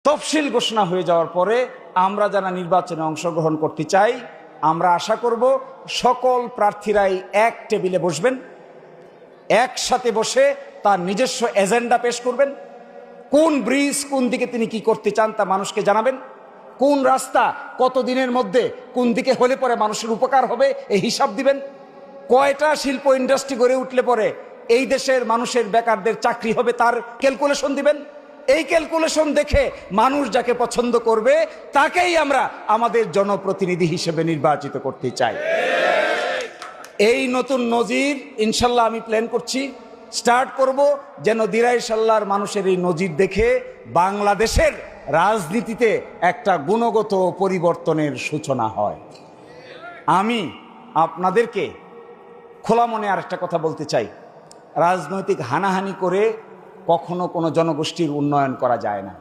তফসিল ঘোষণা হয়ে যাওয়ার পরে আমরা যারা নির্বাচনে অংশগ্রহণ করতে চাই, আমরা আশা করব সকল প্রার্থীরাই এক টেবিলে বসবেন, একসাথে বসে তার নিজস্ব এজেন্ডা পেশ করবেন। কোন ব্রিজ কোন দিকে তিনি কি করতে চান তা মানুষকে জানাবেন। কোন রাস্তা কত দিনের মধ্যে কোন দিকে হলে পরে মানুষের উপকার হবে এই হিসাব দিবেন। কয়টা শিল্প ইন্ডাস্ট্রি গড়ে উঠলে পরে এই দেশের মানুষের বেকারদের চাকরি হবে তার ক্যালকুলেশন দিবেন। এই ক্যালকুলেশন দেখে মানুষ যাকে পছন্দ করবে তাকেই আমরা আমাদের জনপ্রতিনিধি হিসেবে নির্বাচিত করতে চাই। এই নতুন নজির ইনশাল্লাহ আমি প্ল্যান করছি, স্টার্ট করব, যেন দিরাই সাল্লার মানুষের এই নজির দেখে বাংলাদেশের রাজনীতিতে একটা গুণগত পরিবর্তনের সূচনা হয়। আমি আপনাদেরকে খোলা মনে আরেকটা কথা বলতে চাই, রাজনৈতিক হানাহানি করে কখনো কোনো জনগোষ্ঠীর উন্নয়ন করা যায় না।